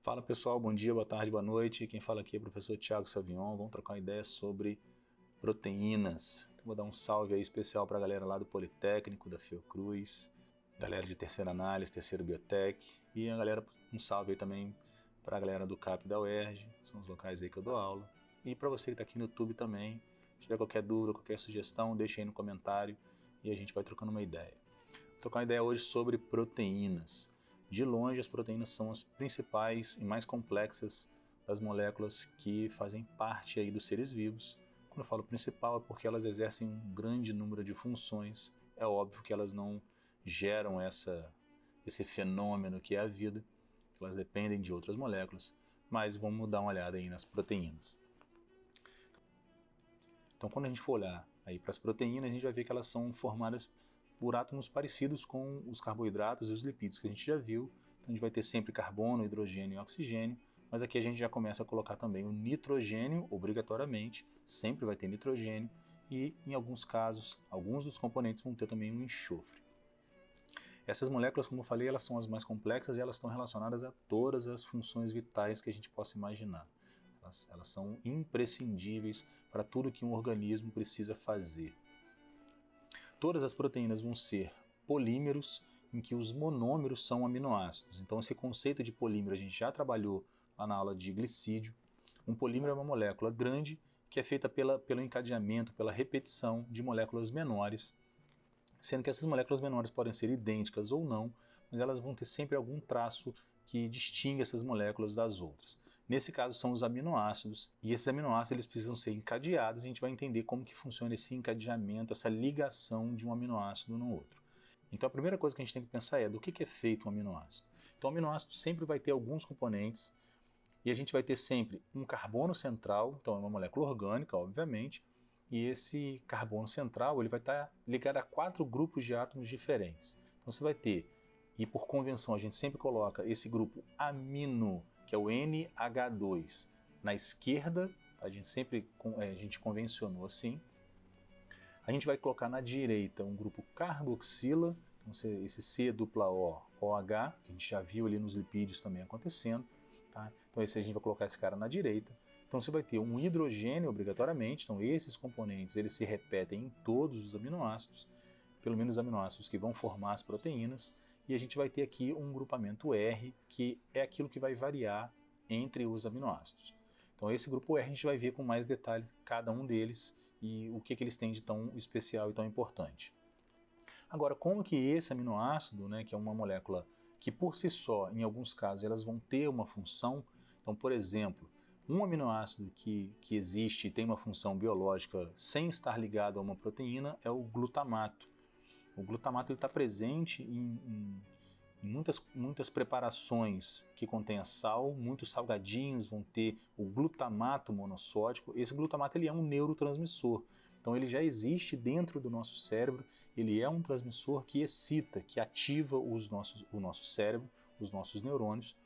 Fala pessoal, bom dia, boa tarde, boa noite. Quem fala aqui é o professor Thiago Savion. Vamos trocar uma ideia sobre proteínas. Então, vou dar um salve aí especial para a galera lá do Politécnico, da Fiocruz, galera de terceira análise, terceiro biotech e a galera, um salve aí também para a galera do CAP da UERJ, são os locais aí que eu dou aula. E para você que está aqui no YouTube também, se tiver qualquer dúvida, qualquer sugestão, deixa aí no comentário e a gente vai trocando uma ideia. Vou trocar uma ideia hoje sobre proteínas. De longe, as proteínas são as principais e mais complexas das moléculas que fazem parte aí dos seres vivos. Quando eu falo principal é porque elas exercem um grande número de funções. É óbvio que elas não geram esse fenômeno que é a vida, elas dependem de outras moléculas, mas vamos dar uma olhada aí nas proteínas. Então, quando a gente for olhar aí para as proteínas, a gente vai ver que elas são formadas por átomos parecidos com os carboidratos e os lipídios que a gente já viu. Então, a gente vai ter sempre carbono, hidrogênio e oxigênio, mas aqui a gente já começa a colocar também o nitrogênio, obrigatoriamente, sempre vai ter nitrogênio, e em alguns casos, alguns dos componentes vão ter também um enxofre. Essas moléculas, como eu falei, elas são as mais complexas e elas estão relacionadas a todas as funções vitais que a gente possa imaginar. Elas são imprescindíveis para tudo que um organismo precisa fazer. Todas as proteínas vão ser polímeros em que os monômeros são aminoácidos. Então esse conceito de polímero a gente já trabalhou lá na aula de glicídio. Um polímero é uma molécula grande que é feita pelo encadeamento, pela repetição de moléculas menores, sendo que essas moléculas menores podem ser idênticas ou não, mas elas vão ter sempre algum traço que distingue essas moléculas das outras. Nesse caso são os aminoácidos, e esses aminoácidos eles precisam ser encadeados, e a gente vai entender como que funciona esse encadeamento, essa ligação de um aminoácido no outro. Então a primeira coisa que a gente tem que pensar é do que é feito um aminoácido. Então o aminoácido sempre vai ter alguns componentes, e a gente vai ter sempre um carbono central, então é uma molécula orgânica, obviamente, e esse carbono central ele vai estar ligado a 4 grupos de átomos diferentes. Então você vai ter, e por convenção a gente sempre coloca esse grupo amino, que é o NH2, na esquerda, a gente convencionou assim. A gente vai colocar na direita um grupo carboxila, então esse C-O-OH, que a gente já viu ali nos lipídios também acontecendo. Tá? Então esse a gente vai colocar esse cara na direita. Então você vai ter um hidrogênio obrigatoriamente, então esses componentes eles se repetem em todos os aminoácidos, pelo menos os aminoácidos que vão formar as proteínas, e a gente vai ter aqui um grupamento R, que é aquilo que vai variar entre os aminoácidos. Então esse grupo R a gente vai ver com mais detalhes cada um deles e o que eles têm de tão especial e tão importante. Agora, como que esse aminoácido, né, que é uma molécula que por si só, em alguns casos, elas vão ter uma função, então, por exemplo, um aminoácido que existe e tem uma função biológica sem estar ligado a uma proteína é o glutamato. O glutamato está presente em muitas preparações que contêm sal, muitos salgadinhos vão ter o glutamato monossódico. Esse glutamato ele é um neurotransmissor, então ele já existe dentro do nosso cérebro, ele é um transmissor que excita, que ativa o nosso cérebro, os nossos neurônios.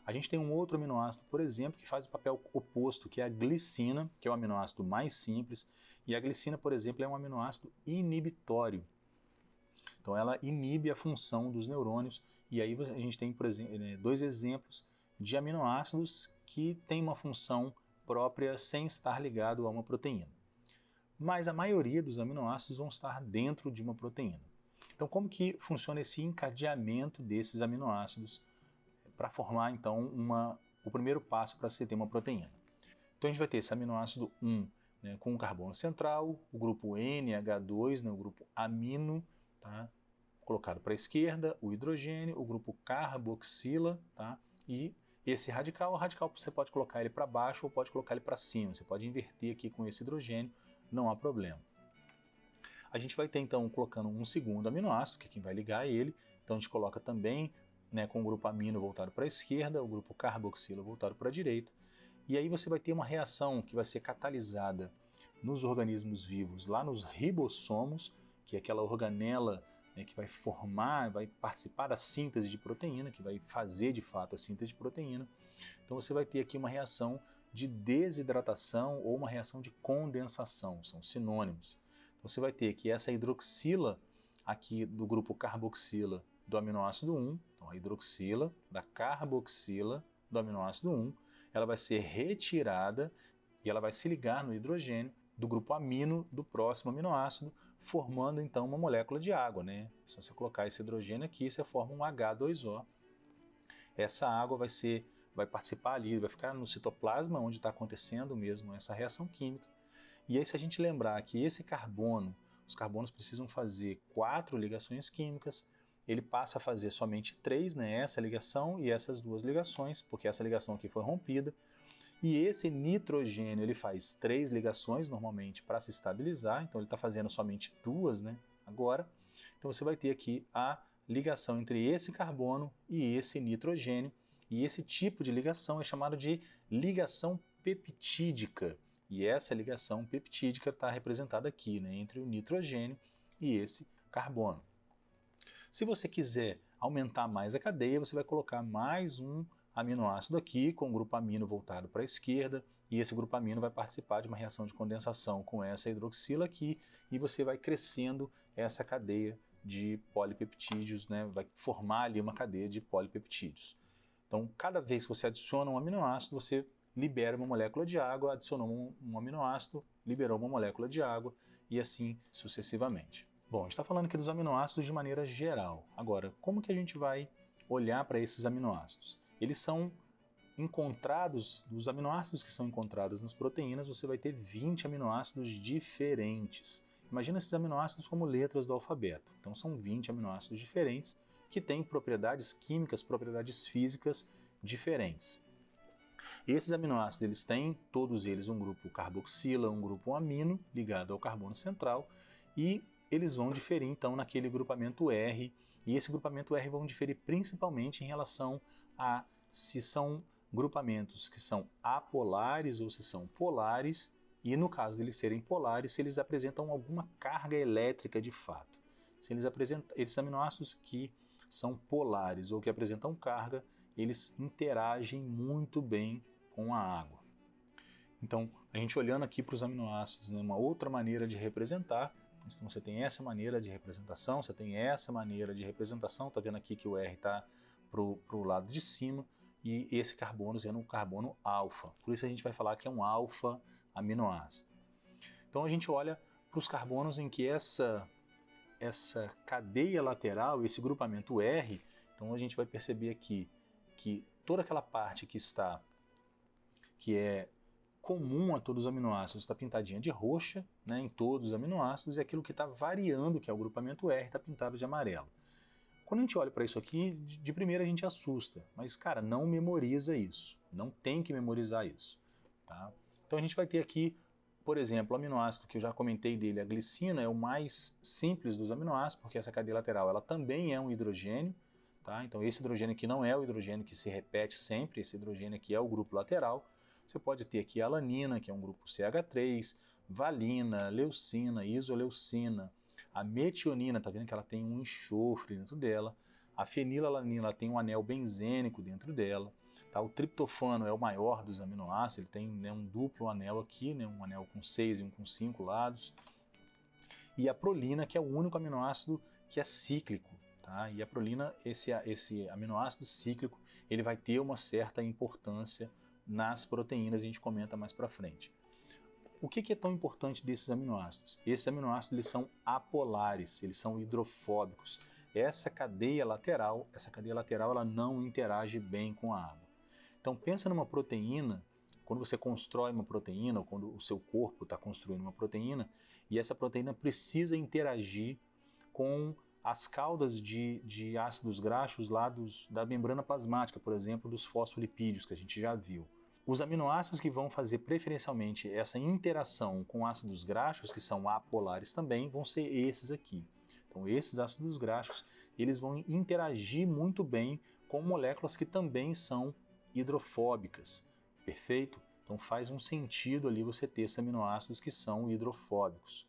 A gente tem um outro aminoácido, por exemplo, que faz o papel oposto, que é a glicina, que é o aminoácido mais simples, e a glicina, por exemplo, é um aminoácido inibitório. Então ela inibe a função dos neurônios, e aí a gente tem, por exemplo, 2 exemplos de aminoácidos que têm uma função própria sem estar ligado a uma proteína. Mas a maioria dos aminoácidos vão estar dentro de uma proteína. Então como que funciona esse encadeamento desses aminoácidos para formar então o primeiro passo para se ter uma proteína? Então a gente vai ter esse aminoácido 1, né, com o carbono central, o grupo NH2, né, o grupo amino, tá, colocado para a esquerda, o hidrogênio, o grupo carboxila, tá, e esse radical, o radical você pode colocar ele para baixo ou pode colocar ele para cima, você pode inverter aqui com esse hidrogênio, não há problema. A gente vai ter então colocando um segundo aminoácido, que é quem vai ligar a ele, então a gente coloca também, né, com o grupo amino voltado para a esquerda, o grupo carboxila voltado para a direita, e aí você vai ter uma reação que vai ser catalisada nos organismos vivos, lá nos ribossomos, que é aquela organela, né, que vai formar, vai participar da síntese de proteína, que vai fazer de fato a síntese de proteína. Então você vai ter aqui uma reação de desidratação ou uma reação de condensação, são sinônimos. Então você vai ter que essa hidroxila aqui do grupo carboxila do aminoácido 1, então a hidroxila da carboxila do aminoácido 1, ela vai ser retirada e ela vai se ligar no hidrogênio do grupo amino do próximo aminoácido, formando então uma molécula de água, né? Se você colocar esse hidrogênio aqui, você forma um H2O. Essa água vai participar ali, vai ficar no citoplasma, onde está acontecendo mesmo essa reação química. E aí, se a gente lembrar que esse carbono, os carbonos precisam fazer 4 ligações químicas, ele passa a fazer somente 3, né? Essa ligação e essas 2 ligações, porque essa ligação aqui foi rompida. E esse nitrogênio, ele faz 3 ligações normalmente para se estabilizar, então ele está fazendo somente 2, né? Agora, então você vai ter aqui a ligação entre esse carbono e esse nitrogênio, e esse tipo de ligação é chamado de ligação peptídica. E essa ligação peptídica está representada aqui, né, entre o nitrogênio e esse carbono. Se você quiser aumentar mais a cadeia, você vai colocar mais um aminoácido aqui, com o grupo amino voltado para a esquerda, e esse grupo amino vai participar de uma reação de condensação com essa hidroxila aqui, e você vai crescendo essa cadeia de polipeptídeos, né, vai formar ali uma cadeia de polipeptídeos. Então, cada vez que você adiciona um aminoácido, você libera uma molécula de água, adicionou um aminoácido, liberou uma molécula de água e assim sucessivamente. Bom, a gente está falando aqui dos aminoácidos de maneira geral. Agora, como que a gente vai olhar para esses aminoácidos? Eles são encontrados, dos aminoácidos que são encontrados nas proteínas, você vai ter 20 aminoácidos diferentes. Imagina esses aminoácidos como letras do alfabeto. Então são 20 aminoácidos diferentes que têm propriedades químicas, propriedades físicas diferentes. Esses aminoácidos, eles têm, todos eles, um grupo carboxila, um grupo amino, ligado ao carbono central, e eles vão diferir, então, naquele grupamento R, e esse grupamento R vão diferir principalmente em relação a se são grupamentos que são apolares ou se são polares, e no caso deles serem polares, se eles apresentam alguma carga elétrica de fato. Se eles apresentam, esses aminoácidos que são polares ou que apresentam carga, eles interagem muito bem com a água. Então, a gente olhando aqui para os aminoácidos, né, uma outra maneira de representar, então você tem essa maneira de representação, você tem essa maneira de representação, está vendo aqui que o R está para o lado de cima, e esse carbono sendo um carbono alfa. Por isso a gente vai falar que é um alfa aminoácido. Então a gente olha para os carbonos em que essa cadeia lateral, esse grupamento R, então a gente vai perceber aqui que toda aquela parte que é comum a todos os aminoácidos está pintadinha de roxa, né, em todos os aminoácidos, e aquilo que está variando, que é o grupamento R, está pintado de amarelo. Quando a gente olha para isso aqui, de primeira a gente assusta, mas cara, não memoriza isso, não tem que memorizar isso. Tá? Então a gente vai ter aqui, por exemplo, o aminoácido que eu já comentei dele, a glicina, é o mais simples dos aminoácidos, porque essa cadeia lateral ela também é um hidrogênio. Tá? Então esse hidrogênio aqui não é o hidrogênio que se repete sempre, esse hidrogênio aqui é o grupo lateral. Você pode ter aqui a alanina, que é um grupo CH3, valina, leucina, isoleucina, a metionina, tá vendo que ela tem um enxofre dentro dela, a fenilalanina ela tem um anel benzênico dentro dela, tá? O triptofano é o maior dos aminoácidos, ele tem, né, um duplo anel aqui, né, um anel com 6 e um com 5 lados, e a prolina, que é o único aminoácido que é cíclico. Tá? E a prolina, esse aminoácido cíclico, ele vai ter uma certa importância nas proteínas, a gente comenta mais para frente. O que é tão importante desses aminoácidos? Esses aminoácidos eles são apolares, eles são hidrofóbicos. Essa cadeia lateral ela não interage bem com a água. Então pensa numa proteína, quando você constrói uma proteína, ou quando o seu corpo está construindo uma proteína, e essa proteína precisa interagir com as caudas de ácidos graxos lá da membrana plasmática, por exemplo, dos fosfolipídios, que a gente já viu. Os aminoácidos que vão fazer preferencialmente essa interação com ácidos graxos, que são apolares também, vão ser esses aqui. Então esses ácidos graxos, eles vão interagir muito bem com moléculas que também são hidrofóbicas. Perfeito? Então faz um sentido ali você ter esses aminoácidos que são hidrofóbicos.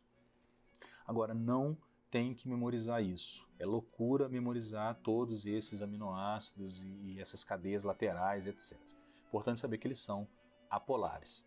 Agora, não tem que memorizar isso. É loucura memorizar todos esses aminoácidos e essas cadeias laterais, etc. Importante saber que eles são apolares.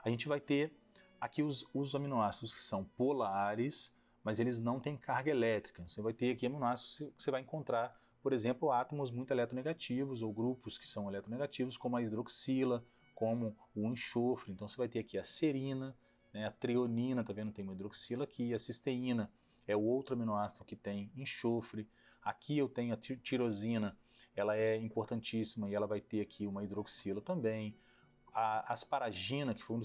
A gente vai ter aqui os aminoácidos que são polares, mas eles não têm carga elétrica. Você vai ter aqui aminoácidos que você vai encontrar por exemplo, átomos muito eletronegativos ou grupos que são eletronegativos, como a hidroxila, como o enxofre. Então você vai ter aqui a serina, né, a treonina, tá vendo? Tem uma hidroxila aqui, a cisteína é o outro aminoácido que tem enxofre. Aqui eu tenho a tirosina, ela é importantíssima e ela vai ter aqui uma hidroxila também. A asparagina, que foi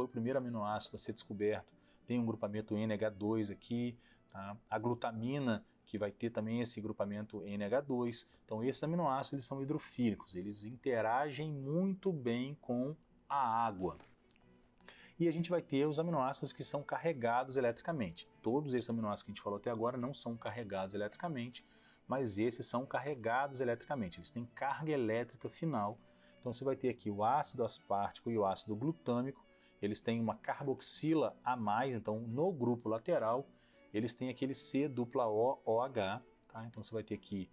o primeiro aminoácido a ser descoberto, tem um grupamento NH2 aqui. Tá? A glutamina, que vai ter também esse grupamento NH2. Então esses aminoácidos eles são hidrofílicos, eles interagem muito bem com a água. E a gente vai ter os aminoácidos que são carregados eletricamente. Todos esses aminoácidos que a gente falou até agora não são carregados eletricamente, mas esses são carregados eletricamente, eles têm carga elétrica final. Então você vai ter aqui o ácido aspartico e o ácido glutâmico, eles têm uma carboxila a mais, então no grupo lateral eles têm aquele C-OOH, tá? Então você vai ter aqui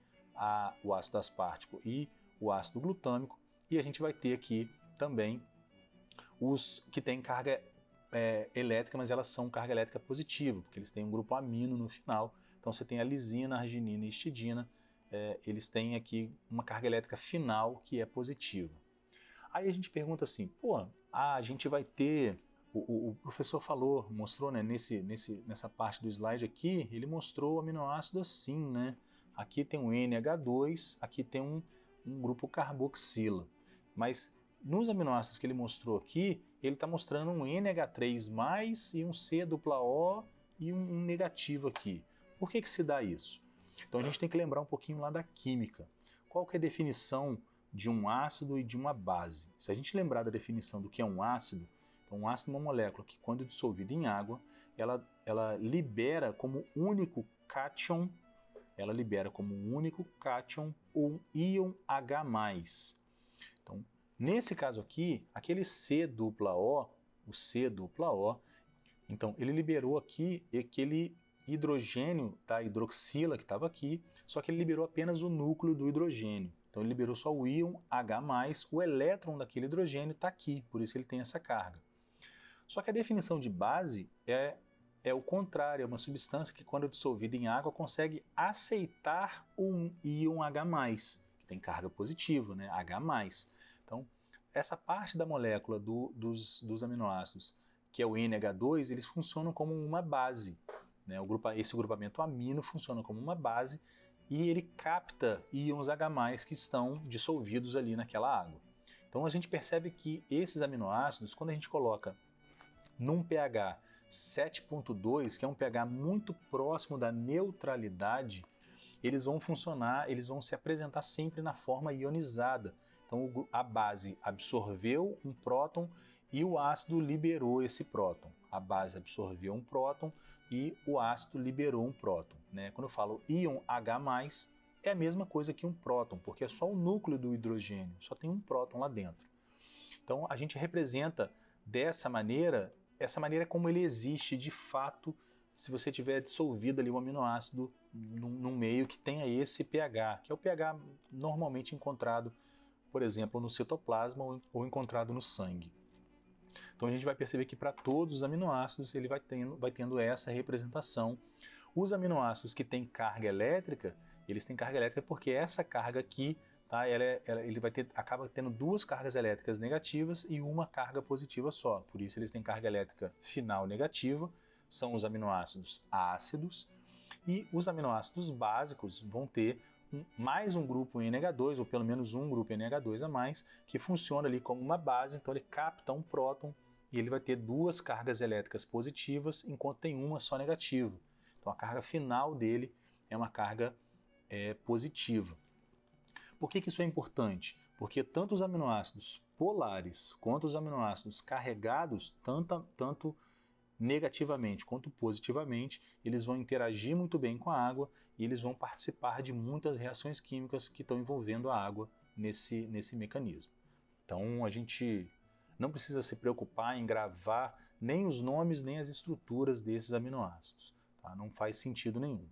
o ácido aspartico e o ácido glutâmico, e a gente vai ter aqui também os que têm carga elétrica, mas elas são carga elétrica positiva, porque eles têm um grupo amino no final. Então você tem a lisina, arginina e histidina, eles têm aqui uma carga elétrica final que é positiva. Aí a gente pergunta assim, pô, a gente vai ter, o professor falou, mostrou, né, nessa parte do slide aqui, ele mostrou o aminoácido assim, né? Aqui tem um NH2, aqui tem um grupo carboxila, mas nos aminoácidos que ele mostrou aqui, ele está mostrando um NH3+, e um C-OO e um negativo aqui. Por que se dá isso? Então a gente tem que lembrar um pouquinho lá da química. Qual que é a definição de um ácido e de uma base? Se a gente lembrar da definição do que é um ácido, então um ácido é uma molécula que, quando dissolvida em água, ela libera como único cátion, um íon H+. Então, nesse caso aqui, aquele C-O, o C-O, então ele liberou aqui aquele hidrogênio da hidroxila que estava aqui, só que ele liberou apenas o núcleo do hidrogênio. Então ele liberou só o íon H+, o elétron daquele hidrogênio está aqui, por isso ele tem essa carga. Só que a definição de base é o contrário, é uma substância que, quando dissolvida em água, consegue aceitar um íon H+, que tem carga positiva, né? H+. Então, essa parte da molécula dos aminoácidos, que é o NH2, eles funcionam como uma base, né? Esse grupamento amino funciona como uma base e ele capta íons H+, que estão dissolvidos ali naquela água. Então a gente percebe que esses aminoácidos, quando a gente coloca num pH 7.2, que é um pH muito próximo da neutralidade, eles vão funcionar, eles vão se apresentar sempre na forma ionizada. Então a base absorveu um próton e o ácido liberou esse próton. A base absorveu um próton e o ácido liberou um próton, né? Quando eu falo íon H+, é a mesma coisa que um próton, porque é só o núcleo do hidrogênio, só tem um próton lá dentro. Então a gente representa dessa maneira, essa maneira como ele existe de fato, se você tiver dissolvido ali um aminoácido num meio que tenha esse pH, que é o pH normalmente encontrado, por exemplo, no citoplasma ou encontrado no sangue. Então a gente vai perceber que para todos os aminoácidos ele vai tendo essa representação. Os aminoácidos que têm carga elétrica, eles têm carga elétrica porque essa carga aqui, tá, ele acaba tendo duas cargas elétricas negativas e uma carga positiva só. Por isso eles têm carga elétrica final negativa, são os aminoácidos ácidos, e os aminoácidos básicos vão ter mais um grupo NH2, ou pelo menos um grupo NH2 a mais, que funciona ali como uma base, então ele capta um próton e ele vai ter duas cargas elétricas positivas, enquanto tem uma só negativa. Então a carga final dele é uma carga positiva. Por que isso é importante? Porque tanto os aminoácidos polares quanto os aminoácidos carregados, tanto negativamente quanto positivamente, eles vão interagir muito bem com a água e eles vão participar de muitas reações químicas que estão envolvendo a água nesse mecanismo. Então a gente não precisa se preocupar em gravar nem os nomes nem as estruturas desses aminoácidos, tá? Não faz sentido nenhum.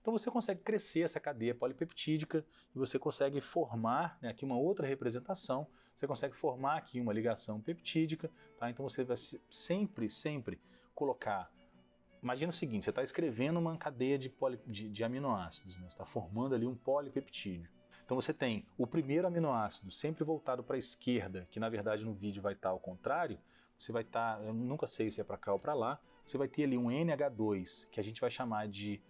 Então você consegue crescer essa cadeia polipeptídica e você consegue formar, né, aqui uma outra representação, você consegue formar aqui uma ligação peptídica, tá? Então você vai sempre colocar imagina o seguinte, você está escrevendo uma cadeia de aminoácidos, né? Você está formando ali um polipeptídeo. Então você tem o primeiro aminoácido sempre voltado para a esquerda, que na verdade no vídeo vai estar ao contrário. Você vai estar, eu nunca sei se é para cá ou para lá, você vai ter ali um NH2, que a gente vai chamar de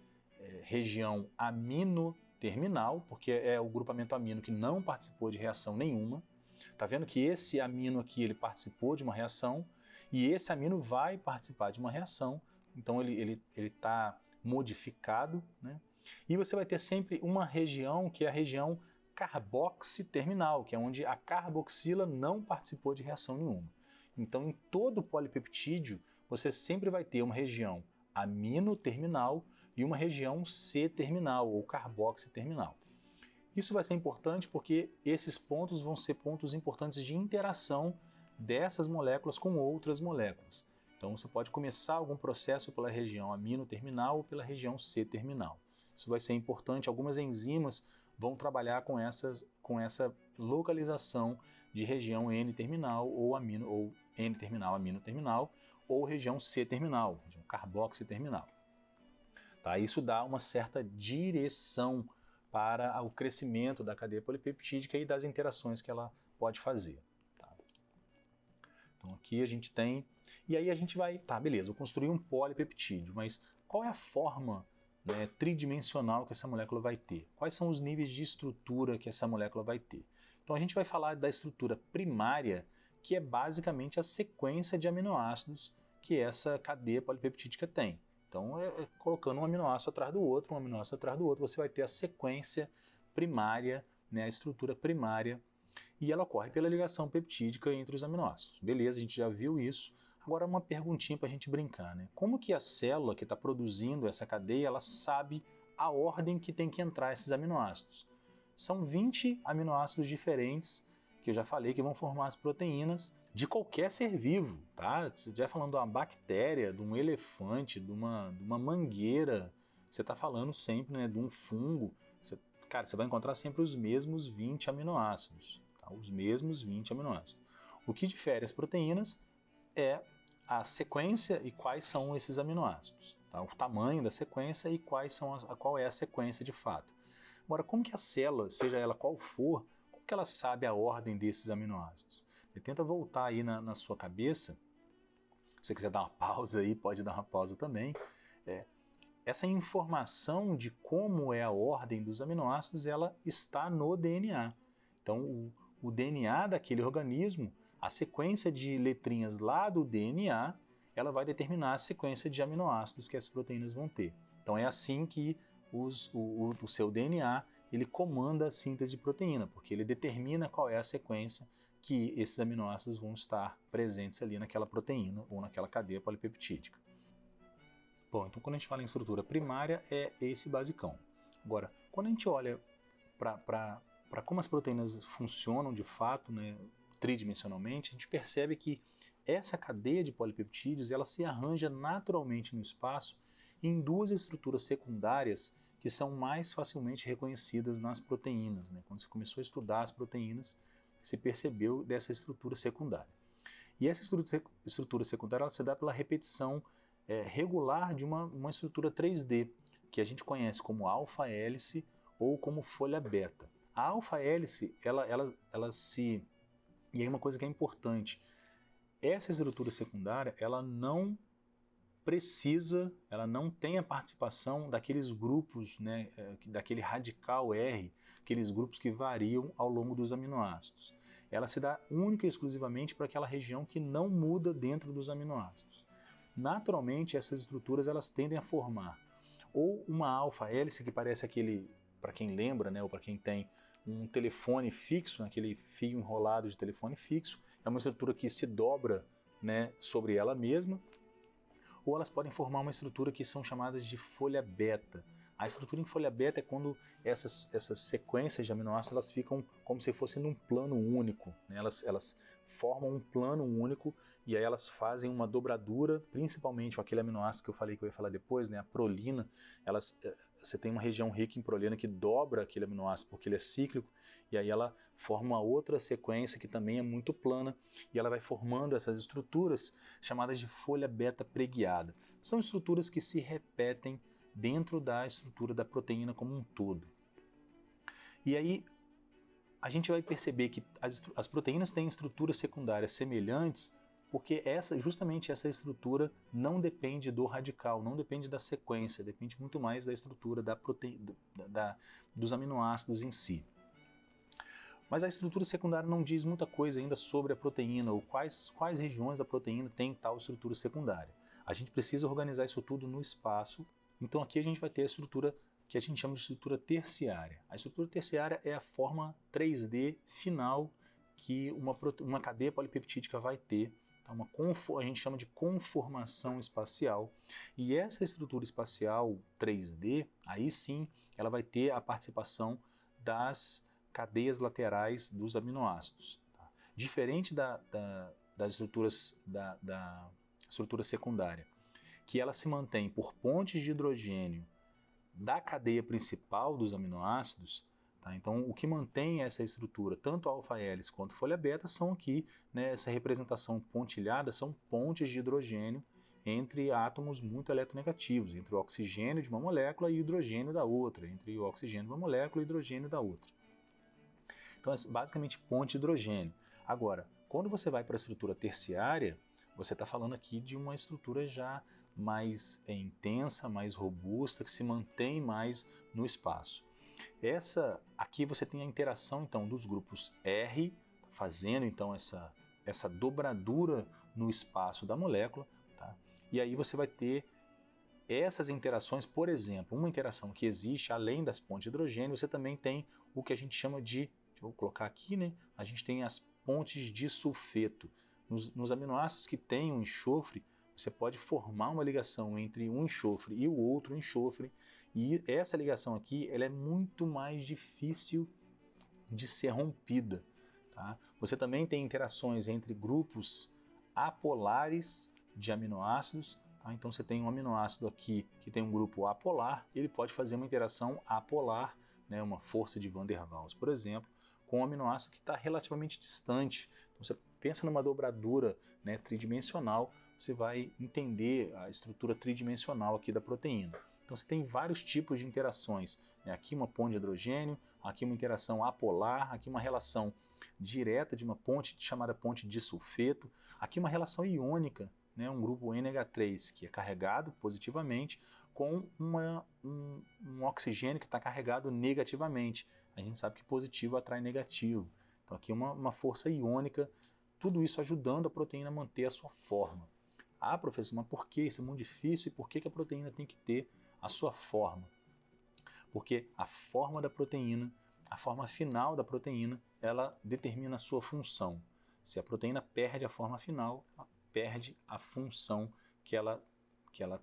região amino-terminal, porque é o grupamento amino que não participou de reação nenhuma. Tá vendo que esse amino aqui ele participou de uma reação e esse amino vai participar de uma reação, então ele está modificado, né? E você vai ter sempre uma região que é a região carboxiterminal, que é onde a carboxila não participou de reação nenhuma. Então, em todo polipeptídeo, você sempre vai ter uma região amino-terminal e uma região C-terminal ou carboxiterminal. Isso vai ser importante porque esses pontos vão ser pontos importantes de interação dessas moléculas com outras moléculas. Então, você pode começar algum processo pela região amino-terminal ou pela região C-terminal. Isso vai ser importante. Algumas enzimas vão trabalhar com essa localização de região N-terminal ou N-terminal, amino-terminal, ou região C-terminal, região carboxiterminal. Tá? Isso dá uma certa direção para o crescimento da cadeia polipeptídica e das interações que ela pode fazer. Tá? Então aqui a gente tem... E aí a gente vai... Tá, beleza, eu construí um polipeptídeo, mas qual é a forma, né, tridimensional que essa molécula vai ter? Quais são os níveis de estrutura que essa molécula vai ter? Então a gente vai falar da estrutura primária, que é basicamente a sequência de aminoácidos que essa cadeia polipeptídica tem. Então, colocando um aminoácido atrás do outro, um aminoácido atrás do outro, você vai ter a sequência primária, né, a estrutura primária, e ela ocorre pela ligação peptídica entre os aminoácidos. Beleza, a gente já viu isso. Agora uma perguntinha para a gente brincar, né? Como que a célula que está produzindo essa cadeia, ela sabe a ordem que tem que entrar esses aminoácidos? São 20 aminoácidos diferentes, que eu já falei, que vão formar as proteínas de qualquer ser vivo, tá? Você já falando de uma bactéria, de um elefante, de uma mangueira, você está falando sempre, né, de um fungo. Cara, você vai encontrar sempre os mesmos 20 aminoácidos, tá? Os mesmos 20 aminoácidos. O que difere as proteínas é a sequência e quais são esses aminoácidos, tá? O tamanho da sequência e qual é a sequência de fato. Agora, como que a célula, seja ela qual for, como que ela sabe a ordem desses aminoácidos? Você tenta voltar aí na sua cabeça, se você quiser dar uma pausa aí, pode dar uma pausa também. Essa informação de como é a ordem dos aminoácidos, ela está no DNA. Então, o DNA daquele organismo, a sequência de letrinhas lá do DNA, ela vai determinar a sequência de aminoácidos que as proteínas vão ter. Então, é assim que o seu DNA ele comanda a síntese de proteína, porque ele determina qual é a sequência que esses aminoácidos vão estar presentes ali naquela proteína ou naquela cadeia polipeptídica. Bom, então quando a gente fala em estrutura primária é esse basicão. Agora, quando a gente olha para como as proteínas funcionam de fato, né, tridimensionalmente, a gente percebe que essa cadeia de polipeptídeos ela se arranja naturalmente no espaço em duas estruturas secundárias que são mais facilmente reconhecidas nas proteínas, né? Quando você começou a estudar as proteínas, se percebeu dessa estrutura secundária. E essa estrutura secundária ela se dá pela repetição regular de uma estrutura 3D, que a gente conhece como alfa-hélice ou como folha beta. A alfa-hélice, ela se... E aí uma coisa que é importante, essa estrutura secundária, ela não tem a participação daqueles grupos, né, daquele radical R, aqueles grupos que variam ao longo dos aminoácidos. Ela se dá única e exclusivamente para aquela região que não muda dentro dos aminoácidos. Naturalmente, essas estruturas elas tendem a formar ou uma alfa-hélice, que parece aquele, para quem lembra, né, ou para quem tem um telefone fixo, aquele fio enrolado de telefone fixo, é uma estrutura que se dobra, né, sobre ela mesma, ou elas podem formar uma estrutura que são chamadas de folha beta. A estrutura em folha beta é quando essas sequências de aminoácidos elas ficam como se fossem num plano único, né? Elas formam um plano único e aí elas fazem uma dobradura, principalmente com aquele aminoácido que eu falei que eu ia falar depois, né? A prolina, você tem uma região rica em prolina que dobra aquele aminoácido porque ele é cíclico, e aí ela forma uma outra sequência que também é muito plana, e ela vai formando essas estruturas chamadas de folha beta preguiada. São estruturas que se repetem dentro da estrutura da proteína como um todo. E aí a gente vai perceber que as proteínas têm estruturas secundárias semelhantes porque justamente essa estrutura não depende do radical, não depende da sequência, depende muito mais da estrutura dos aminoácidos em si. Mas a estrutura secundária não diz muita coisa ainda sobre a proteína, ou quais regiões da proteína tem tal estrutura secundária. A gente precisa organizar isso tudo no espaço, então aqui a gente vai ter a estrutura que a gente chama de estrutura terciária. A estrutura terciária é a forma 3D final que uma cadeia polipeptídica vai ter. A gente chama de conformação espacial, e essa estrutura espacial 3D, aí sim, ela vai ter a participação das cadeias laterais dos aminoácidos. Tá? Diferente das estruturas da estrutura secundária, que ela se mantém por pontes de hidrogênio da cadeia principal dos aminoácidos. Tá? Então, o que mantém essa estrutura, tanto alfa-hélice quanto folha beta, são aqui, né, essa representação pontilhada, são pontes de hidrogênio entre átomos muito eletronegativos, entre o oxigênio de uma molécula e o hidrogênio da outra, entre o oxigênio de uma molécula e o hidrogênio da outra. Então, é basicamente ponte de hidrogênio. Agora, quando você vai para a estrutura terciária, você está falando aqui de uma estrutura já mais intensa, mais robusta, que se mantém mais no espaço. Aqui você tem a interação então dos grupos R, fazendo então essa dobradura no espaço da molécula, tá? E aí você vai ter essas interações, por exemplo, uma interação que existe além das pontes de hidrogênio, você também tem o que a gente chama de, deixa eu colocar aqui, né? A gente tem as pontes de sulfeto. Nos aminoácidos que têm um enxofre, você pode formar uma ligação entre um enxofre e o outro enxofre, e essa ligação aqui ela é muito mais difícil de ser rompida. Tá? Você também tem interações entre grupos apolares de aminoácidos. Tá? Então você tem um aminoácido aqui que tem um grupo apolar, ele pode fazer uma interação apolar, né, uma força de Van der Waals, por exemplo, com um aminoácido que está relativamente distante. Então você pensa numa dobradura, né, tridimensional, você vai entender a estrutura tridimensional aqui da proteína. Então você tem vários tipos de interações. Né? Aqui uma ponte de hidrogênio, aqui uma interação apolar, aqui uma relação direta de uma ponte chamada ponte de sulfeto, aqui uma relação iônica, né? Um grupo NH3 que é carregado positivamente com um oxigênio que está carregado negativamente. A gente sabe que positivo atrai negativo. Então aqui uma força iônica, tudo isso ajudando a proteína a manter a sua forma. Ah, professor, mas por que isso é muito difícil e por que a proteína tem que ter a sua forma? Porque a forma da proteína, a forma final da proteína, ela determina a sua função. Se a proteína perde a forma final, ela perde a função que ela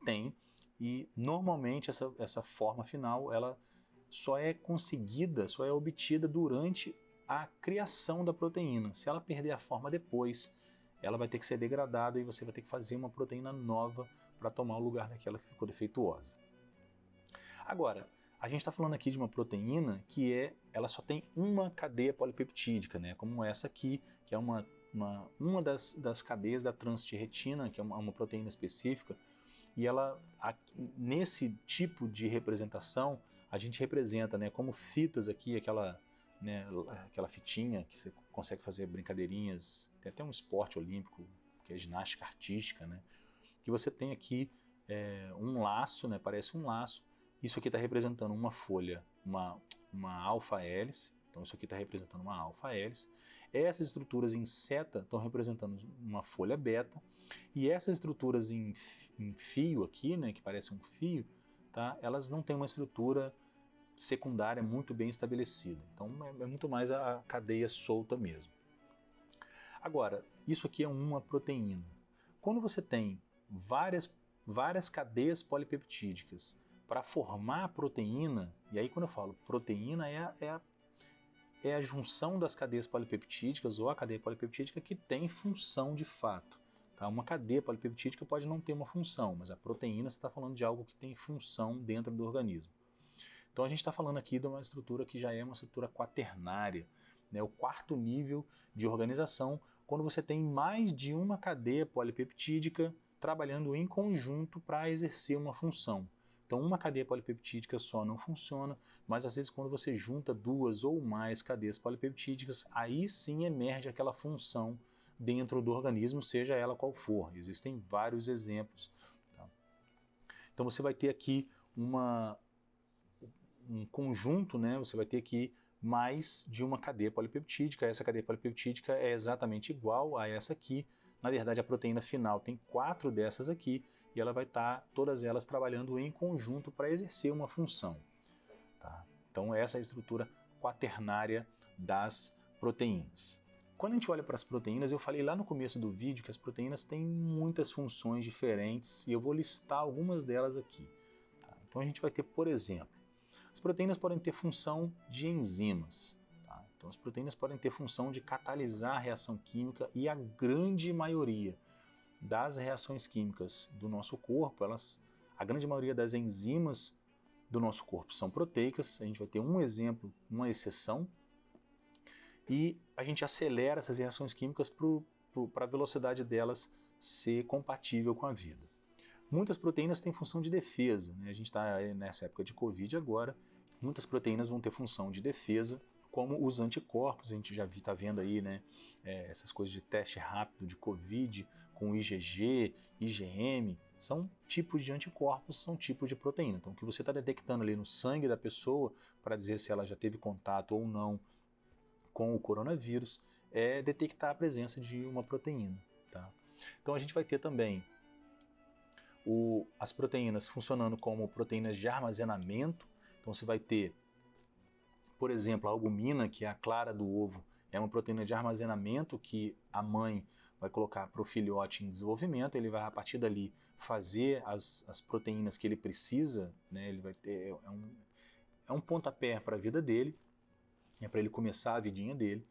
tem, e normalmente essa forma final ela só é conseguida, só é obtida durante a criação da proteína. Se ela perder a forma depois, ela vai ter que ser degradada e você vai ter que fazer uma proteína nova para tomar o lugar daquela que ficou defeituosa. Agora, a gente está falando aqui de uma proteína que ela só tem uma cadeia polipeptídica, né? Como essa aqui, que é uma das cadeias da transtirretina, que é uma proteína específica, e nesse tipo de representação, a gente representa, né, como fitas aqui, aquela fitinha que você consegue fazer brincadeirinhas, tem até um esporte olímpico, que é ginástica artística, né, que você tem aqui um laço, né, parece um laço, isso aqui está representando uma folha, uma alfa-hélice, então isso aqui está representando uma alfa-hélice, essas estruturas em seta estão representando uma folha beta, e essas estruturas em fio aqui, né, que parece um fio, tá, elas não têm uma estrutura secundária muito bem estabelecida. Então é muito mais a cadeia solta mesmo. Agora, isso aqui é uma proteína. Quando você tem várias cadeias polipeptídicas para formar a proteína, e aí quando eu falo proteína é a junção das cadeias polipeptídicas ou a cadeia polipeptídica que tem função de fato. Tá? Uma cadeia polipeptídica pode não ter uma função, mas a proteína você está falando de algo que tem função dentro do organismo. Então a gente está falando aqui de uma estrutura que já é uma estrutura quaternária, né? O quarto nível de organização, quando você tem mais de uma cadeia polipeptídica trabalhando em conjunto para exercer uma função. Então uma cadeia polipeptídica só não funciona, mas às vezes quando você junta duas ou mais cadeias polipeptídicas, aí sim emerge aquela função dentro do organismo, seja ela qual for. Existem vários exemplos. Tá? Então você vai ter aqui um conjunto, né? Você vai ter aqui mais de uma cadeia polipeptídica. Essa cadeia polipeptídica é exatamente igual a essa aqui. Na verdade, a proteína final tem 4 dessas aqui e ela vai estar, todas elas, trabalhando em conjunto para exercer uma função. Tá? Então, essa é a estrutura quaternária das proteínas. Quando a gente olha para as proteínas, eu falei lá no começo do vídeo que as proteínas têm muitas funções diferentes e eu vou listar algumas delas aqui. Tá? Então, a gente vai ter, por exemplo, as proteínas podem ter função de enzimas. Tá? Então, as proteínas podem ter função de catalisar a reação química e a grande maioria das reações químicas do nosso corpo, a grande maioria das enzimas do nosso corpo são proteicas. A gente vai ter um exemplo, uma exceção, e a gente acelera essas reações químicas para a velocidade delas ser compatível com a vida. Muitas proteínas têm função de defesa, né? A gente está nessa época de Covid agora, muitas proteínas vão ter função de defesa, como os anticorpos. A gente já está vendo aí, né, essas coisas de teste rápido de Covid, com IgG, IgM, são tipos de anticorpos, são tipos de proteína. Então, o que você está detectando ali no sangue da pessoa, para dizer se ela já teve contato ou não com o coronavírus, é detectar a presença de uma proteína. Tá? Então, a gente vai ter também as proteínas funcionando como proteínas de armazenamento. Então você vai ter, por exemplo, a albumina, que é a clara do ovo, é uma proteína de armazenamento que a mãe vai colocar para o filhote em desenvolvimento. Ele vai, a partir dali, fazer as proteínas que ele precisa, né? Ele vai ter, é um pontapé para a vida dele, é para ele começar a vidinha dele.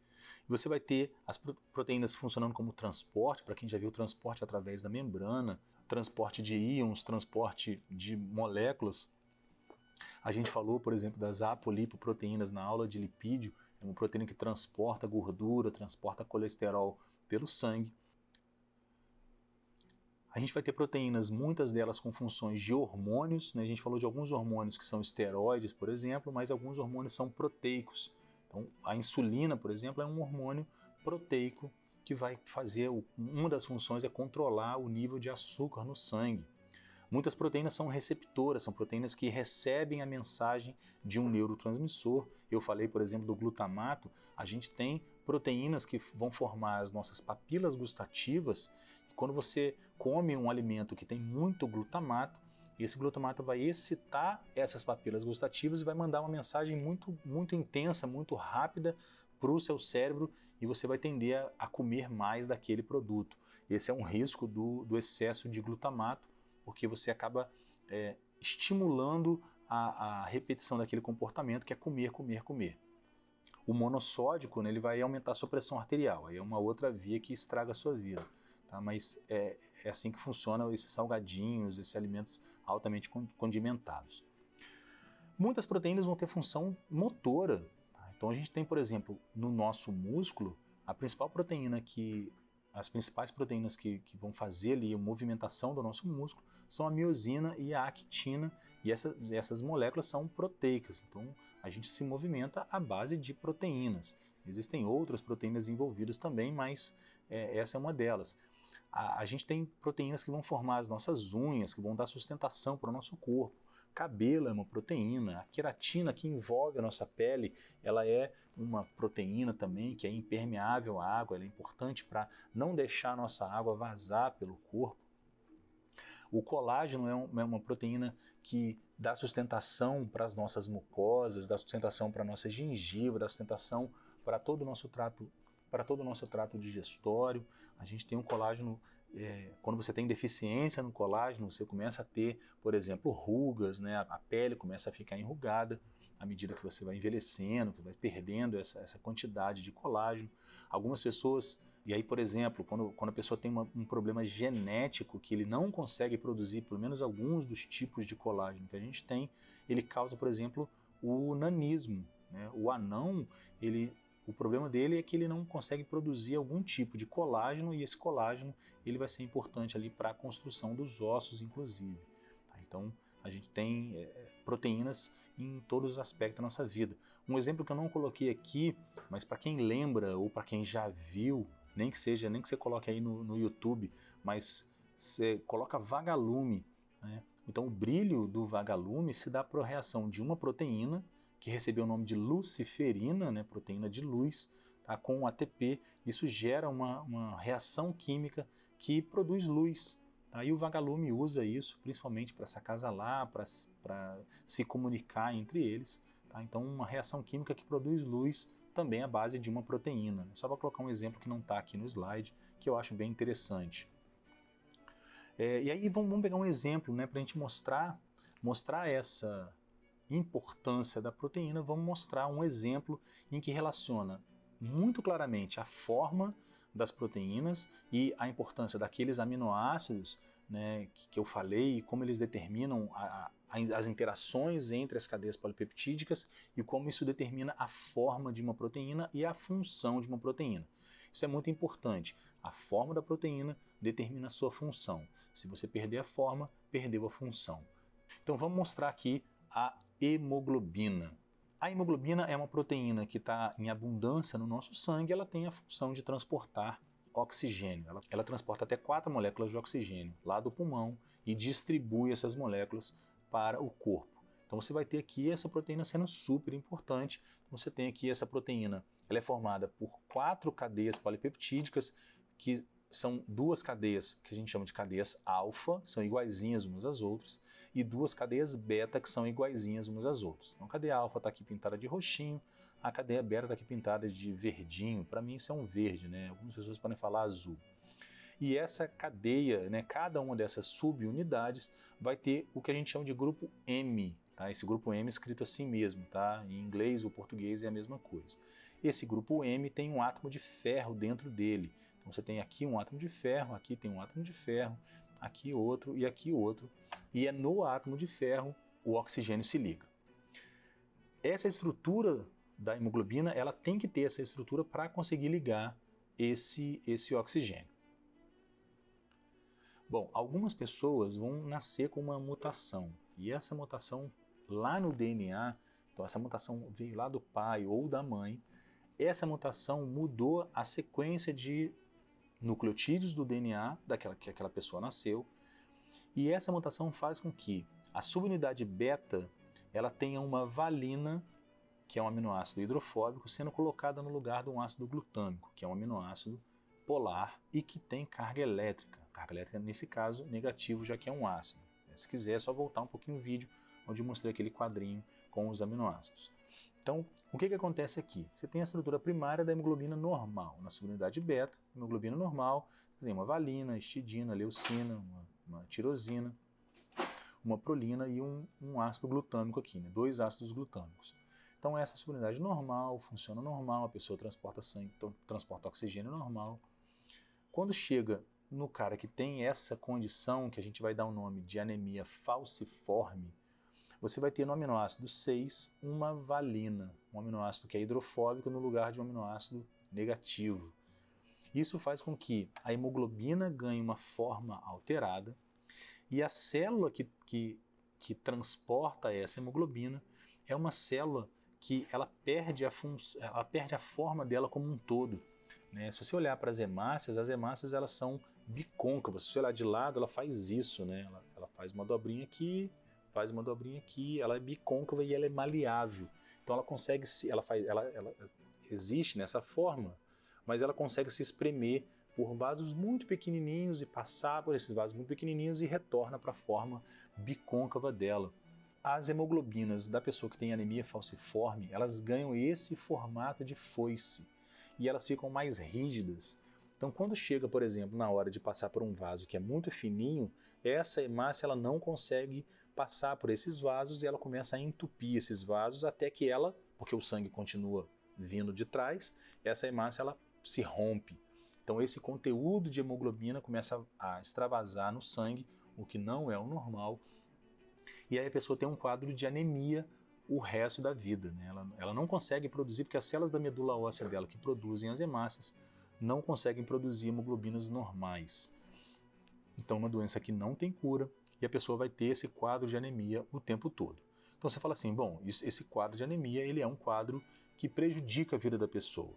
E você vai ter as proteínas funcionando como transporte, para quem já viu transporte através da membrana, transporte de íons, transporte de moléculas. A gente falou, por exemplo, das apolipoproteínas na aula de lipídio, é uma proteína que transporta gordura, transporta colesterol pelo sangue. A gente vai ter proteínas, muitas delas com funções de hormônios, né? A gente falou de alguns hormônios que são esteroides, por exemplo, mas alguns hormônios são proteicos. Então, a insulina, por exemplo, é um hormônio proteico que vai fazer, uma das funções é controlar o nível de açúcar no sangue. Muitas proteínas são receptoras, são proteínas que recebem a mensagem de um neurotransmissor. Eu falei, por exemplo, do glutamato. A gente tem proteínas que vão formar as nossas papilas gustativas. Quando você come um alimento que tem muito glutamato, esse glutamato vai excitar essas papilas gustativas e vai mandar uma mensagem muito, muito intensa, muito rápida para o seu cérebro, e você vai tender a comer mais daquele produto. Esse é um risco do excesso de glutamato, porque você acaba estimulando a repetição daquele comportamento, que é comer, comer, comer. O monossódico, né, ele vai aumentar a sua pressão arterial, aí é uma outra via que estraga a sua vida. Tá? Mas é assim que funcionam esses salgadinhos, esses alimentos altamente condimentados. Muitas proteínas vão ter função motora. Tá? Então a gente tem, por exemplo, no nosso músculo, as principais proteínas que vão fazer ali a movimentação do nosso músculo são a miosina e a actina, e essas moléculas são proteicas. Então a gente se movimenta à base de proteínas. Existem outras proteínas envolvidas também, mas essa é uma delas. A gente tem proteínas que vão formar as nossas unhas, que vão dar sustentação para o nosso corpo. Cabelo é uma proteína, a queratina que envolve a nossa pele, ela é uma proteína também que é impermeável à água, ela é importante para não deixar a nossa água vazar pelo corpo. O colágeno é uma proteína que dá sustentação para as nossas mucosas, dá sustentação para a nossa gengiva, dá sustentação para todo o nosso trato digestório. A gente tem um colágeno, quando você tem deficiência no colágeno, você começa a ter, por exemplo, rugas, né? A pele começa a ficar enrugada à medida que você vai envelhecendo, que vai perdendo essa quantidade de colágeno. Algumas pessoas, e aí, por exemplo, quando a pessoa tem um problema genético que ele não consegue produzir, pelo menos alguns dos tipos de colágeno que a gente tem, ele causa, por exemplo, o nanismo, né? O anão, o problema dele é que ele não consegue produzir algum tipo de colágeno, e esse colágeno ele vai ser importante ali para a construção dos ossos, inclusive. Tá? Então, a gente tem proteínas em todos os aspectos da nossa vida. Um exemplo que eu não coloquei aqui, mas para quem lembra ou para quem já viu, nem que você coloque aí no YouTube, mas você coloca vagalume, né? Então o brilho do vagalume se dá por reação de uma proteína que recebeu o nome de luciferina, né, proteína de luz, tá, com o ATP. Isso gera uma reação química que produz luz. Tá? E o vagalume usa isso principalmente para se acasalar, para se comunicar entre eles. Tá? Então uma reação química que produz luz também é a base de uma proteína. Só para colocar um exemplo que não está aqui no slide, que eu acho bem interessante. E aí vamos pegar um exemplo, né, para a gente mostrar essa importância da proteína. Vamos mostrar um exemplo em que relaciona muito claramente a forma das proteínas e a importância daqueles aminoácidos, né, que eu falei, e como eles determinam as interações entre as cadeias polipeptídicas e como isso determina a forma de uma proteína e a função de uma proteína. Isso é muito importante. A forma da proteína determina a sua função. Se você perder a forma, perdeu a função. Então vamos mostrar aqui a hemoglobina. A hemoglobina é uma proteína que está em abundância no nosso sangue. Ela tem a função de transportar oxigênio. Ela transporta até 4 moléculas de oxigênio lá do pulmão e distribui essas moléculas para o corpo. Então você vai ter aqui essa proteína sendo super importante. Então, você tem aqui essa proteína. Ela é formada por 4 cadeias polipeptídicas, que são 2 cadeias que a gente chama de cadeias alfa, são iguaizinhas umas às outras, e 2 cadeias beta, que são iguaizinhas umas às outras. Então a cadeia alfa está aqui pintada de roxinho, a cadeia beta está aqui pintada de verdinho. Para mim isso é um verde, né? Algumas pessoas podem falar azul. E essa cadeia, né, cada uma dessas subunidades vai ter o que a gente chama de grupo M. Tá? Esse grupo M é escrito assim mesmo, tá? Em inglês ou português é a mesma coisa. Esse grupo M tem um átomo de ferro dentro dele. Então você tem aqui um átomo de ferro, aqui tem um átomo de ferro, aqui outro e aqui outro. E é no átomo de ferro o oxigênio se liga. Essa estrutura da hemoglobina, ela tem que ter essa estrutura para conseguir ligar esse oxigênio. Bom, algumas pessoas vão nascer com uma mutação. E essa mutação lá no DNA, então essa mutação veio lá do pai ou da mãe, essa mutação mudou a sequência de nucleotídeos do DNA que aquela pessoa nasceu, e essa mutação faz com que a subunidade beta ela tenha uma valina, que é um aminoácido hidrofóbico, sendo colocada no lugar de um ácido glutâmico, que é um aminoácido polar e que tem carga elétrica. Carga elétrica, nesse caso, negativo, já que é um ácido. Se quiser, é só voltar um pouquinho o vídeo, onde eu mostrei aquele quadrinho com os aminoácidos. Então, o que acontece aqui? Você tem a estrutura primária da hemoglobina normal. Na subunidade beta, hemoglobina normal, você tem uma valina, histidina, leucina, uma tirosina, uma prolina e um ácido glutâmico aqui, né? 2 ácidos glutâmicos. Então essa subunidade normal, funciona normal, a pessoa transporta sangue, transporta oxigênio normal. Quando chega no cara que tem essa condição, que a gente vai dar o nome de anemia falciforme, você vai ter no aminoácido 6 uma valina, um aminoácido que é hidrofóbico no lugar de um aminoácido negativo. Isso faz com que a hemoglobina ganhe uma forma alterada e a célula que transporta essa hemoglobina é uma célula que ela perde a forma dela como um todo. Né? Se você olhar para as hemácias elas são bicôncavas. Se você olhar de lado, ela faz isso, né? Ela faz uma dobrinha aqui, faz uma dobrinha aqui, ela é bicôncava e ela é maleável. Então ela consegue, ela existe nessa forma, mas ela consegue se espremer por vasos muito pequenininhos e passar por esses vasos muito pequenininhos e retorna para a forma bicôncava dela. As hemoglobinas da pessoa que tem anemia falciforme, elas ganham esse formato de foice e elas ficam mais rígidas. Então, quando chega, por exemplo, na hora de passar por um vaso que é muito fininho, essa hemácia ela não consegue passar por esses vasos e ela começa a entupir esses vasos até que ela, porque o sangue continua vindo de trás, essa hemácia ela se rompe. Então esse conteúdo de hemoglobina começa a extravasar no sangue, o que não é o normal, e aí a pessoa tem um quadro de anemia o resto da vida, né? Ela não consegue produzir, porque as células da medula óssea dela que produzem as hemácias não conseguem produzir hemoglobinas normais. Então, uma doença que não tem cura e a pessoa vai ter esse quadro de anemia o tempo todo. Então, você fala assim, bom, esse quadro de anemia ele é um quadro que prejudica a vida da pessoa.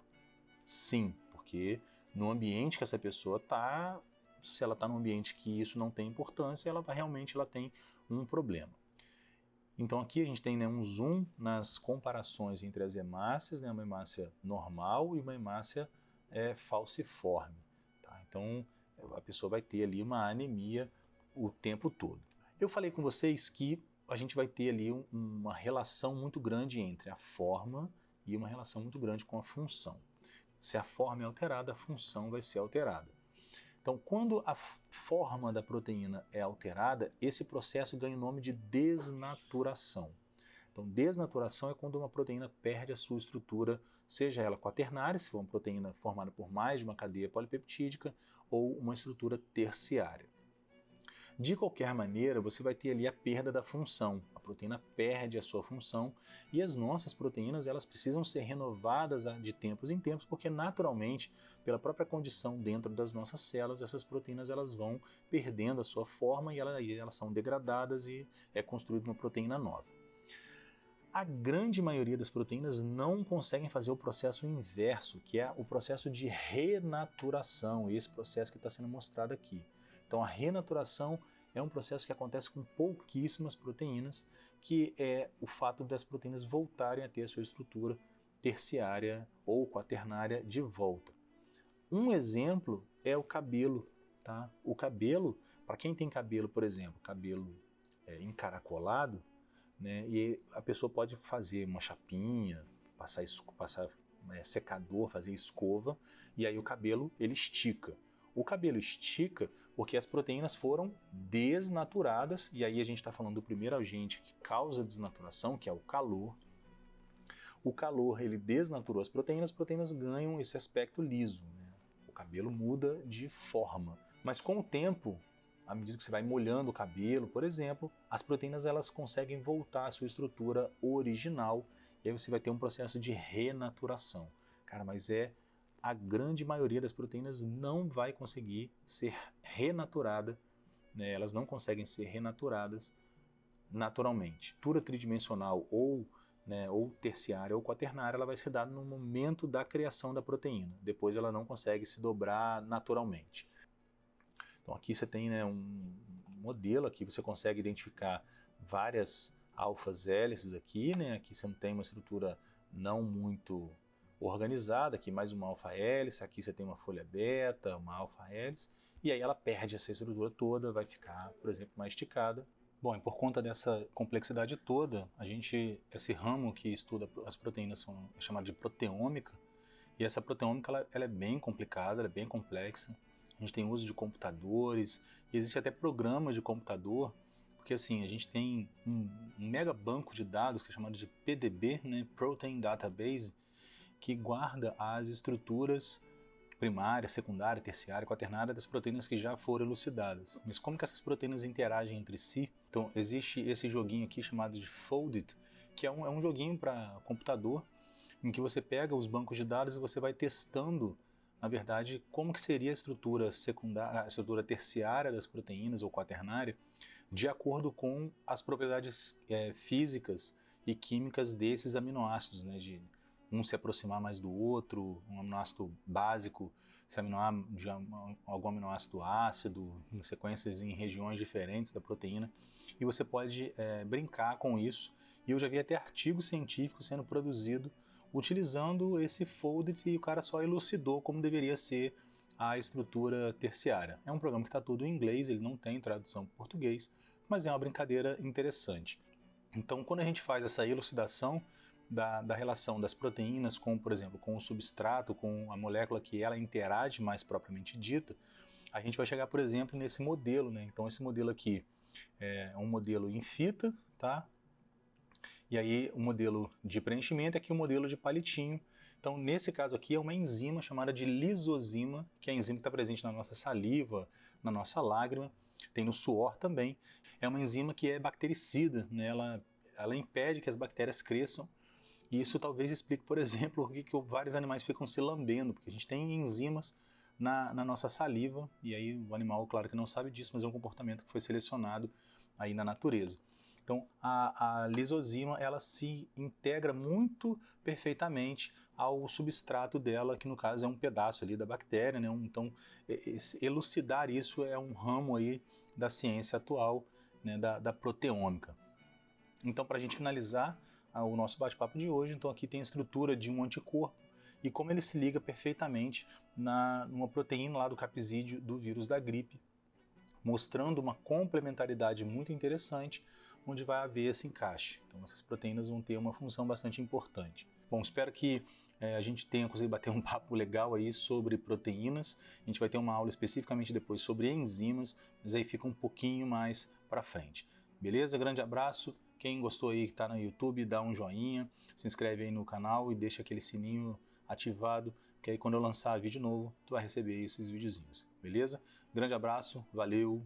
Sim, porque no ambiente que essa pessoa está, se ela está num ambiente que isso não tem importância, ela realmente tem um problema. Então aqui a gente tem, né, um zoom nas comparações entre as hemácias, né, uma hemácia normal e uma hemácia falciforme. Tá? Então a pessoa vai ter ali uma anemia o tempo todo. Eu falei com vocês que a gente vai ter ali uma relação muito grande entre a forma e uma relação muito grande com a função. Se a forma é alterada, a função vai ser alterada. Então, quando a forma da proteína é alterada, esse processo ganha o nome de desnaturação. Então, desnaturação é quando uma proteína perde a sua estrutura, seja ela quaternária, se for uma proteína formada por mais de uma cadeia polipeptídica, ou uma estrutura terciária. De qualquer maneira, você vai ter ali a perda da função. A proteína perde a sua função e as nossas proteínas elas precisam ser renovadas de tempos em tempos, porque naturalmente, pela própria condição dentro das nossas células, essas proteínas elas vão perdendo a sua forma e elas são degradadas e é construída uma proteína nova. A grande maioria das proteínas não conseguem fazer o processo inverso, que é o processo de renaturação, esse processo que está sendo mostrado aqui. Então a renaturação é um processo que acontece com pouquíssimas proteínas, que é o fato das proteínas voltarem a ter a sua estrutura terciária ou quaternária de volta. Um exemplo é o cabelo. Tá? O cabelo, para quem tem cabelo, por exemplo, cabelo encaracolado, né, e a pessoa pode fazer uma chapinha, passar secador, fazer escova, e aí o cabelo ele estica. O cabelo estica porque as proteínas foram desnaturadas, e aí a gente está falando do primeiro agente que causa desnaturação, que é o calor. O calor ele desnaturou as proteínas ganham esse aspecto liso, né? O cabelo muda de forma. Mas com o tempo, à medida que você vai molhando o cabelo, por exemplo, as proteínas elas conseguem voltar à sua estrutura original, e aí você vai ter um processo de renaturação. Cara, mas a grande maioria das proteínas não vai conseguir ser renaturada, né? Elas não conseguem ser renaturadas naturalmente. Estrutura tridimensional ou terciária ou quaternária, ela vai ser dada no momento da criação da proteína. Depois ela não consegue se dobrar naturalmente. Então aqui você tem, né, um modelo, aqui você consegue identificar várias alfas hélices aqui, né? Aqui você não tem uma estrutura não muito organizada, aqui mais uma alfa-hélice, aqui você tem uma folha beta, uma alfa-hélice, e aí ela perde essa estrutura toda, vai ficar, por exemplo, mais esticada. Bom, e por conta dessa complexidade toda, esse ramo que estuda as proteínas é chamado de proteômica, e essa proteômica ela é bem complicada, ela é bem complexa. A gente tem uso de computadores, e existe até programas de computador, porque assim, a gente tem um mega banco de dados que é chamado de PDB, né, Protein Database, que guarda as estruturas primária, secundária, terciária, quaternária das proteínas que já foram elucidadas. Mas como que essas proteínas interagem entre si? Então existe esse joguinho aqui chamado de Foldit, que é um joguinho para computador, em que você pega os bancos de dados e você vai testando, na verdade, como que seria a estrutura secundária, a estrutura terciária das proteínas ou quaternária, de acordo com as propriedades físicas e químicas desses aminoácidos, né, de um se aproximar mais do outro, um aminoácido básico se aminar de algum aminoácido ácido, em sequências em regiões diferentes da proteína, e você pode brincar com isso. E eu já vi até artigo científico sendo produzido utilizando esse Foldit, e o cara só elucidou como deveria ser a estrutura terciária. É um programa que está todo em inglês, ele não tem tradução para português, mas é uma brincadeira interessante. Então, quando a gente faz essa elucidação da relação das proteínas com, por exemplo, com o substrato, com a molécula que ela interage mais propriamente dita, a gente vai chegar, por exemplo, nesse modelo, né? Então, esse modelo aqui é um modelo em fita, tá? E aí, o modelo de preenchimento é aqui o modelo de palitinho. Então, nesse caso aqui, é uma enzima chamada de lisozima, que é a enzima que está presente na nossa saliva, na nossa lágrima, tem no suor também. É uma enzima que é bactericida, né? ela impede que as bactérias cresçam, e isso talvez explique, por exemplo, por que vários animais ficam se lambendo, porque a gente tem enzimas na nossa saliva, e aí o animal, claro que não sabe disso, mas é um comportamento que foi selecionado aí na natureza. Então, a lisozima, ela se integra muito perfeitamente ao substrato dela, que no caso é um pedaço ali da bactéria, né? Então, elucidar isso é um ramo aí da ciência atual, né, da proteômica. Então, para a gente finalizar o nosso bate-papo de hoje, então aqui tem a estrutura de um anticorpo e como ele se liga perfeitamente numa proteína lá do capsídeo do vírus da gripe, mostrando uma complementaridade muito interessante, onde vai haver esse encaixe. Então essas proteínas vão ter uma função bastante importante. Bom, espero que a gente tenha conseguido bater um papo legal aí sobre proteínas. A gente vai ter uma aula especificamente depois sobre enzimas, mas aí fica um pouquinho mais para frente. Beleza? Grande abraço. Quem gostou aí que está no YouTube, dá um joinha, se inscreve aí no canal e deixa aquele sininho ativado, que aí quando eu lançar vídeo novo, tu vai receber esses videozinhos. Beleza? Grande abraço, valeu!